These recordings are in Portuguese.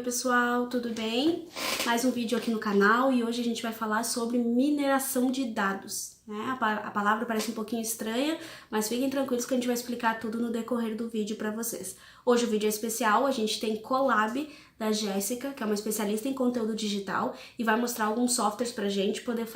Oi pessoal, tudo bem? Mais um vídeo aqui no canal e hoje a gente vai falar sobre mineração de dados, né? A palavra parece um pouquinho estranha, mas fiquem tranquilos que a gente vai explicar tudo no decorrer do vídeo para vocês. Hoje o vídeo é especial, a gente tem collab da Jéssica, que é uma especialista em conteúdo digital e vai mostrar alguns softwares pra gente poder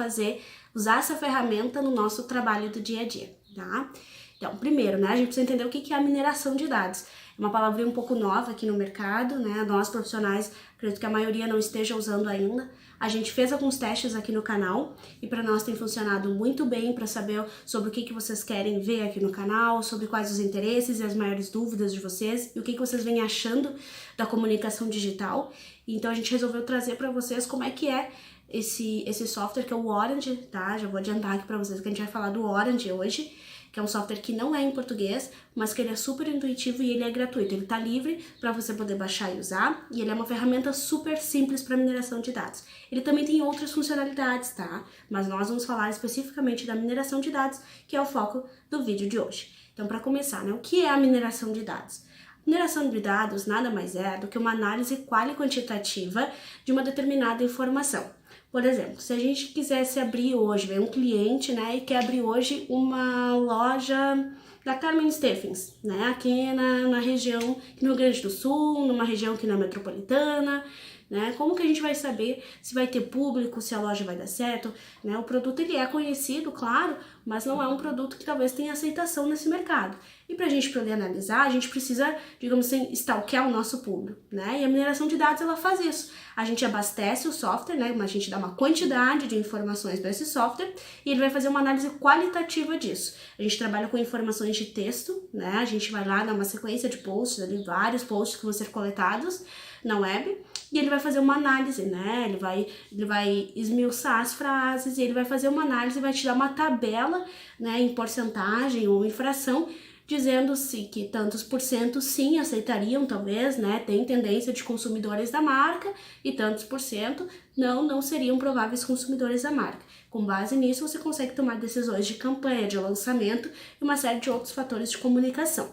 usar essa ferramenta no nosso trabalho do dia a dia, tá? Então, primeiro, né, a gente precisa entender o que é a mineração de dados. É uma palavrinha um pouco nova aqui no mercado, né? Nós profissionais, acredito que a maioria não esteja usando ainda. A gente fez alguns testes aqui no canal e para nós tem funcionado muito bem para saber sobre o que vocês querem ver aqui no canal, sobre quais os interesses e as maiores dúvidas de vocês e o que vocês vêm achando da comunicação digital. Então a gente resolveu trazer para vocês como é que é esse software que é o Orange, tá? Já vou adiantar aqui para vocês que a gente vai falar do Orange hoje, que é um software que não é em português, mas que ele é super intuitivo e ele é gratuito. Ele tá livre para você poder baixar e usar, e ele é uma ferramenta super simples para mineração de dados. Ele também tem outras funcionalidades, tá? Mas nós vamos falar especificamente da mineração de dados, que é o foco do vídeo de hoje. Então, para começar, né, o que é a mineração de dados? Mineração de dados nada mais é do que uma análise qual e quantitativa de uma determinada informação. Por exemplo, se a gente quisesse abrir hoje, vem um cliente, né, e quer abrir hoje uma loja da Carmen Stephens, né, aqui na região, aqui no Rio Grande do Sul, numa região que não é metropolitana, né, como que a gente vai saber se vai ter público, se a loja vai dar certo, né, o produto ele é conhecido, claro, mas não é um produto que talvez tenha aceitação nesse mercado. E para a gente poder analisar, a gente precisa, digamos assim, stalkear o nosso público, né? E a mineração de dados, ela faz isso. A gente abastece o software, né? A gente dá uma quantidade de informações para esse software e ele vai fazer uma análise qualitativa disso. A gente trabalha com informações de texto, né? A gente vai lá dar uma sequência de posts, ali, vários posts que vão ser coletados na web, e ele vai fazer uma análise, né? Ele vai esmiuçar as frases e ele vai fazer uma análise e vai te dar uma tabela, né, em porcentagem ou em fração, dizendo-se que tantos por cento sim aceitariam, talvez, né, tem tendência de consumidores da marca e tantos por cento não seriam prováveis consumidores da marca. Com base nisso, você consegue tomar decisões de campanha, de lançamento e uma série de outros fatores de comunicação.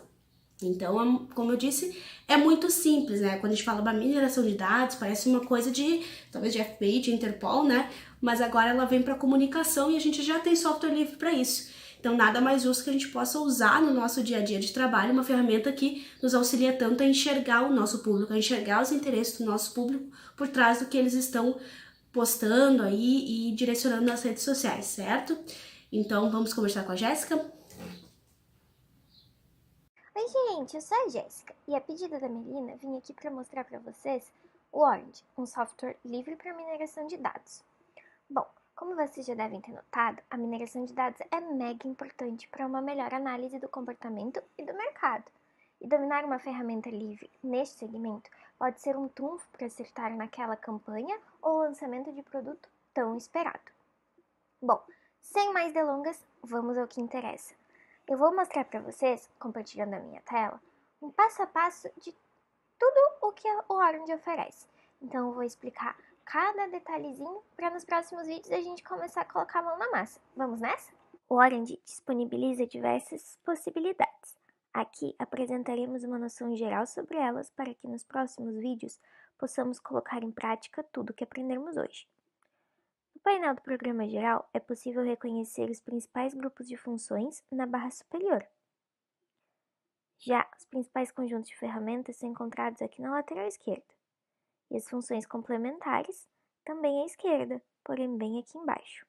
Então, como eu disse, é muito simples, né? Quando a gente fala da mineração de dados, parece uma coisa de, talvez de FBI, de Interpol, né? Mas agora ela vem para comunicação e a gente já tem software livre para isso. Então, nada mais justo que a gente possa usar no nosso dia a dia de trabalho uma ferramenta que nos auxilia tanto a enxergar o nosso público, a enxergar os interesses do nosso público por trás do que eles estão postando aí e direcionando nas redes sociais, certo? Então, vamos conversar com a Jéssica? Oi gente, eu sou a Jéssica e a pedido da Melina vim aqui para mostrar para vocês o Orange, um software livre para mineração de dados. Bom, como vocês já devem ter notado, a mineração de dados é mega importante para uma melhor análise do comportamento e do mercado. E dominar uma ferramenta livre neste segmento pode ser um trunfo para acertar naquela campanha ou lançamento de produto tão esperado. Bom, sem mais delongas, vamos ao que interessa. Eu vou mostrar para vocês, compartilhando a minha tela, um passo a passo de tudo o que o Orange oferece. Então eu vou explicar cada detalhezinho para nos próximos vídeos a gente começar a colocar a mão na massa. Vamos nessa? O Orange disponibiliza diversas possibilidades. Aqui apresentaremos uma noção geral sobre elas para que nos próximos vídeos possamos colocar em prática tudo o que aprendermos hoje. No painel do programa geral, é possível reconhecer os principais grupos de funções na barra superior. Já os principais conjuntos de ferramentas são encontrados aqui na lateral esquerda, e as funções complementares também à esquerda, porém bem aqui embaixo.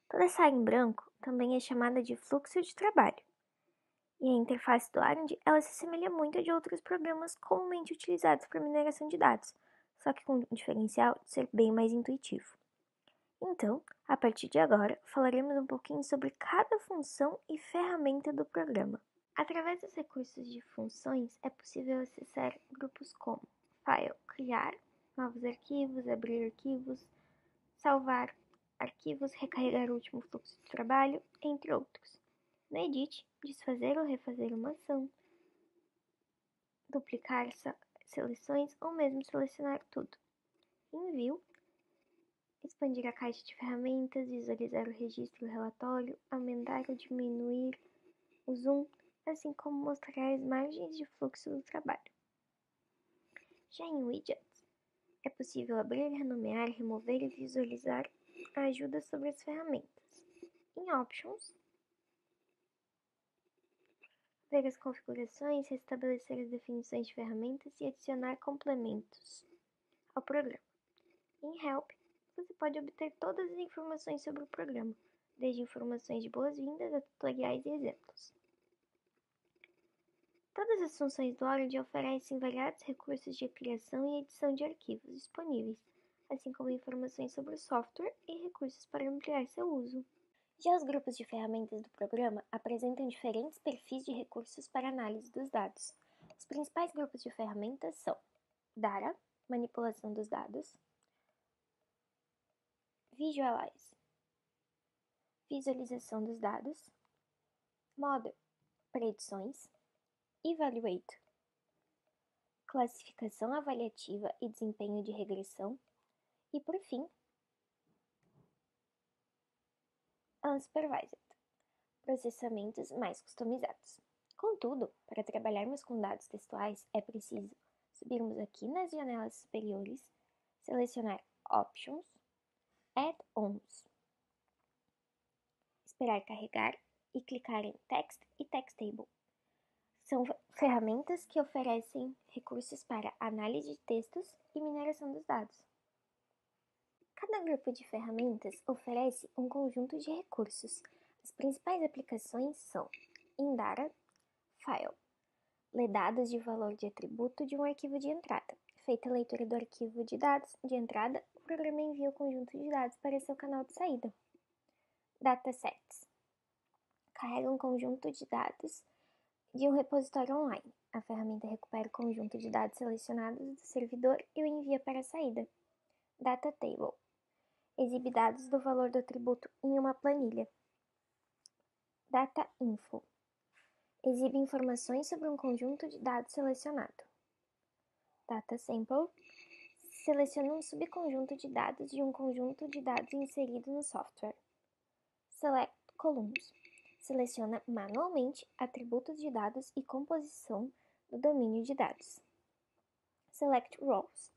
Toda essa área em branco também é chamada de fluxo de trabalho, e a interface do Orange ela se assemelha muito a de outros programas comumente utilizados para mineração de dados, só que com o diferencial de ser bem mais intuitivo. Então, a partir de agora, falaremos um pouquinho sobre cada função e ferramenta do programa. Através dos recursos de funções, é possível acessar grupos como File, criar novos arquivos, abrir arquivos, salvar arquivos, recarregar o último fluxo de trabalho, entre outros. No Edit, desfazer ou refazer uma ação, duplicar seleções ou mesmo selecionar tudo. Em View, expandir a caixa de ferramentas, visualizar o registro e o relatório, aumentar ou diminuir o zoom, assim como mostrar as margens de fluxo do trabalho. Já em Widgets, é possível abrir, renomear, remover e visualizar a ajuda sobre as ferramentas. Em Options, ver as configurações, restabelecer as definições de ferramentas e adicionar complementos ao programa. Em Help, você pode obter todas as informações sobre o programa, desde informações de boas-vindas a tutoriais e exemplos. Todas as funções do Orange oferecem variados recursos de criação e edição de arquivos disponíveis, assim como informações sobre o software e recursos para ampliar seu uso. Já os grupos de ferramentas do programa apresentam diferentes perfis de recursos para análise dos dados. Os principais grupos de ferramentas são Data, manipulação dos dados, Visualize, visualização dos dados, Model, predições, Evaluate, classificação avaliativa e desempenho de regressão, e por fim, Unsupervised, processamentos mais customizados. Contudo, para trabalharmos com dados textuais, é preciso subirmos aqui nas janelas superiores, selecionar Options, Add-ons, esperar carregar e clicar em Text e Text Table. São ferramentas que oferecem recursos para análise de textos e mineração dos dados. Cada grupo de ferramentas oferece um conjunto de recursos. As principais aplicações são Indata, File, lê dados de valor de atributo de um arquivo de entrada. Feita a leitura do arquivo de dados de entrada, o programa envia o conjunto de dados para seu canal de saída. Datasets, carrega um conjunto de dados de um repositório online. A ferramenta recupera o conjunto de dados selecionados do servidor e o envia para a saída. Data Table, exibe dados do valor do atributo em uma planilha. Data Info, exibe informações sobre um conjunto de dados selecionado. Data Sample, seleciona um subconjunto de dados de um conjunto de dados inserido no software. Select Columns, seleciona manualmente atributos de dados e composição do domínio de dados. Select Rows,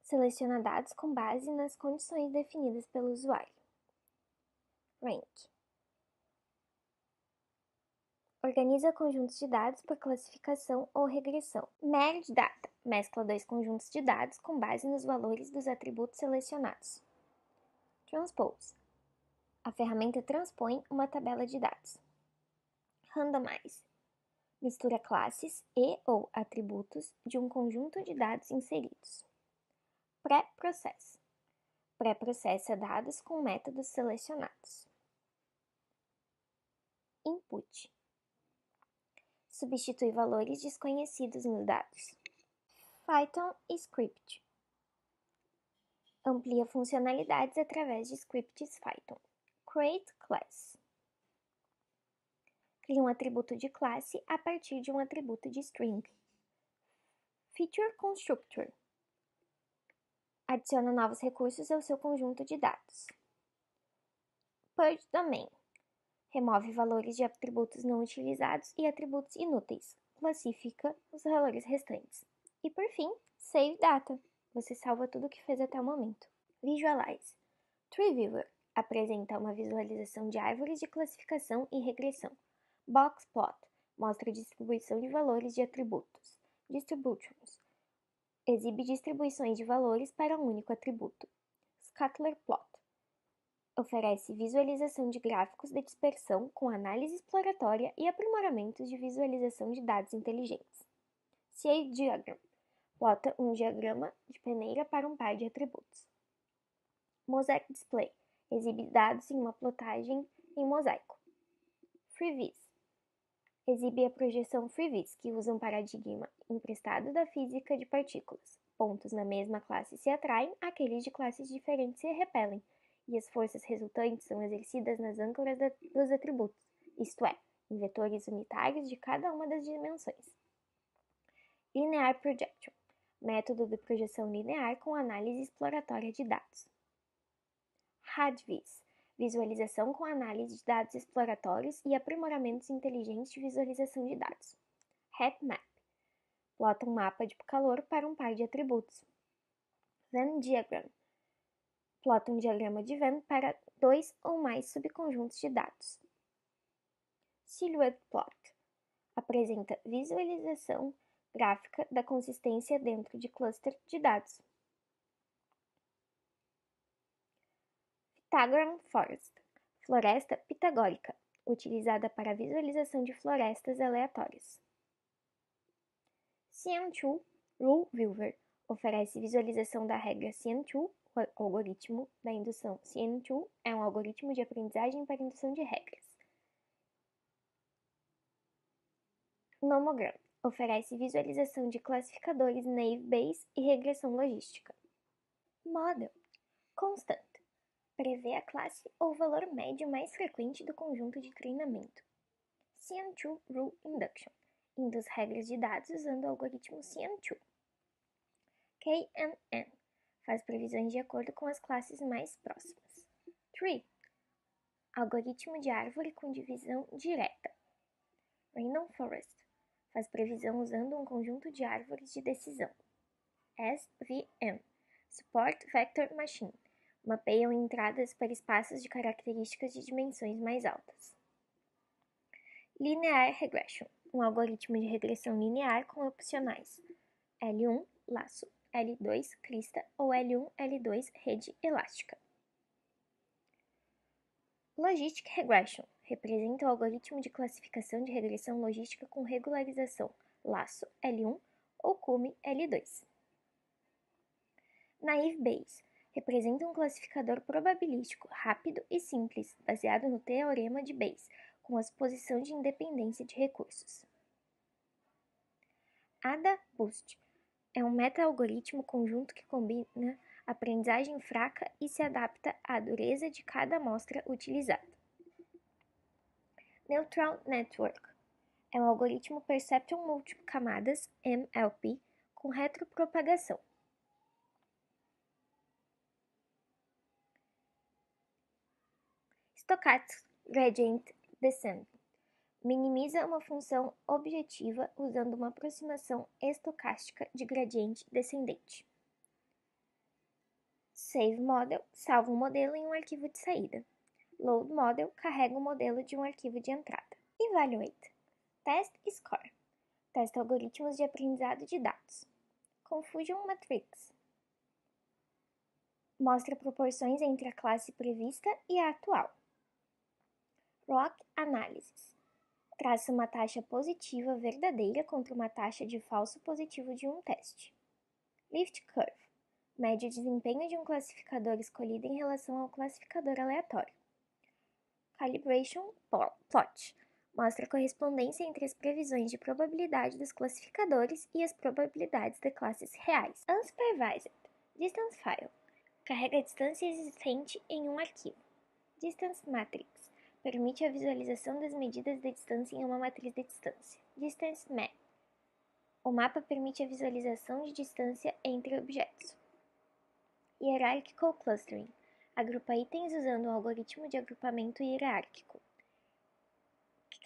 seleciona dados com base nas condições definidas pelo usuário. Rank, organiza conjuntos de dados por classificação ou regressão. Merge Data, mescla dois conjuntos de dados com base nos valores dos atributos selecionados. Transpose, a ferramenta transpõe uma tabela de dados. Randomize, mistura classes e ou atributos de um conjunto de dados inseridos. Pré-processa, pré-processa dados com métodos selecionados. Input, substitui valores desconhecidos nos dados. Python Script, amplia funcionalidades através de scripts Python. Create Class, cria um atributo de classe a partir de um atributo de string. Feature Constructor, adiciona novos recursos ao seu conjunto de dados. Purge Domain, remove valores de atributos não utilizados e atributos inúteis, classifica os valores restantes. E por fim, Save Data, você salva tudo o que fez até o momento. Visualize, Tree Viewer, apresenta uma visualização de árvores de classificação e regressão. Box Plot, mostra a distribuição de valores de atributos. Distributions, exibe distribuições de valores para um único atributo. Scatter Plot, oferece visualização de gráficos de dispersão com análise exploratória e aprimoramentos de visualização de dados inteligentes. CA Diagram, plota um diagrama de peneira para um par de atributos. Mosaic Display, exibe dados em uma plotagem em mosaico. FreeVis, exibe a projeção FreeVis, que usa um paradigma emprestado da física de partículas. Pontos na mesma classe se atraem, aqueles de classes diferentes se repelem, e as forças resultantes são exercidas nas âncoras dos atributos, isto é, em vetores unitários de cada uma das dimensões. Linear Projection, método de projeção linear com análise exploratória de dados. RADVIS, visualização com análise de dados exploratórios e aprimoramentos inteligentes de visualização de dados. HeapMap, Plota um mapa de calor para um par de atributos. Venn diagram. Plota um diagrama de Venn para 2 ou mais subconjuntos de dados. Silhouette plot. Apresenta visualização gráfica da consistência dentro de cluster de dados. Pythagorean forest. Floresta pitagórica, utilizada para a visualização de florestas aleatórias. CN2 Rule Viewer oferece visualização da regra CN2, o algoritmo da indução. CN2 é um algoritmo de aprendizagem para indução de regras. Nomogram oferece visualização de classificadores naive Bayes e regressão logística. Model constante prevê a classe ou valor médio mais frequente do conjunto de treinamento. CN2 Rule Induction induz regras de dados usando o algoritmo CN2. KNN faz previsões de acordo com as classes mais próximas. Tree algoritmo de árvore com divisão direta. Random Forest faz previsão usando um conjunto de árvores de decisão. SVM Support Vector Machine mapeiam entradas para espaços de características de dimensões mais altas. Linear Regression, um algoritmo de regressão linear com opcionais L1 laço, L2 crista ou L1, L2 rede elástica. Logistic Regression representa o algoritmo de classificação de regressão logística com regularização laço L1 ou cume L2. Naive Bayes representa um classificador probabilístico rápido e simples, baseado no teorema de Bayes, com a suposição de independência de recursos. AdaBoost é um meta-algoritmo conjunto que combina aprendizagem fraca e se adapta à dureza de cada amostra utilizada. Neutral Network é um algoritmo Perception Múltiplo Camadas, MLP, com retropropagação. Stochastic Gradient Descent minimiza uma função objetiva usando uma aproximação estocástica de gradiente descendente. Save Model salva um modelo em um arquivo de saída. Load Model carrega o modelo de um arquivo de entrada. Evaluate Test Score testa algoritmos de aprendizado de dados. Confusion Matrix mostra proporções entre a classe prevista e a atual. ROC Analysis traça uma taxa positiva verdadeira contra uma taxa de falso positivo de um teste. Lift Curve mede o desempenho de um classificador escolhido em relação ao classificador aleatório. Calibration Plot mostra a correspondência entre as previsões de probabilidade dos classificadores e as probabilidades de classes reais. Unsupervised Distance File carrega a distância existente em um arquivo. Distance Matrix permite a visualização das medidas de distância em uma matriz de distância. Distance Map o mapa permite a visualização de distância entre objetos. Hierarchical Clustering agrupa itens usando um algoritmo de agrupamento hierárquico.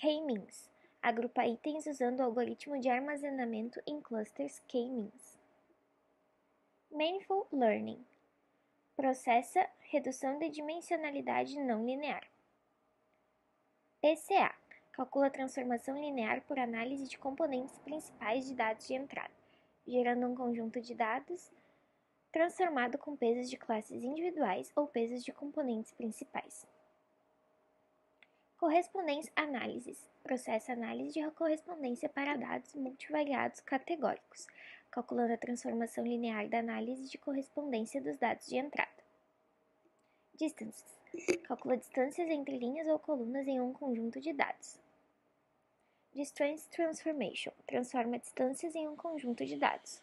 K-means agrupa itens usando o algoritmo de armazenamento em clusters K-means. Manifold Learning processa redução de dimensionalidade não linear. PCA calcula a transformação linear por análise de componentes principais de dados de entrada, gerando um conjunto de dados transformado com pesos de classes individuais ou pesos de componentes principais. Correspondence Analysis processa análise de correspondência para dados multivariados categóricos, calculando a transformação linear da análise de correspondência dos dados de entrada. Distances calcula distâncias entre linhas ou colunas em um conjunto de dados. Distance Transformation transforma distâncias em um conjunto de dados.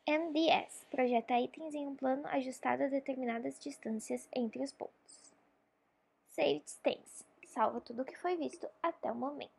MDS projeta itens em um plano ajustado a determinadas distâncias entre os pontos. Save Distance salva tudo o que foi visto até o momento.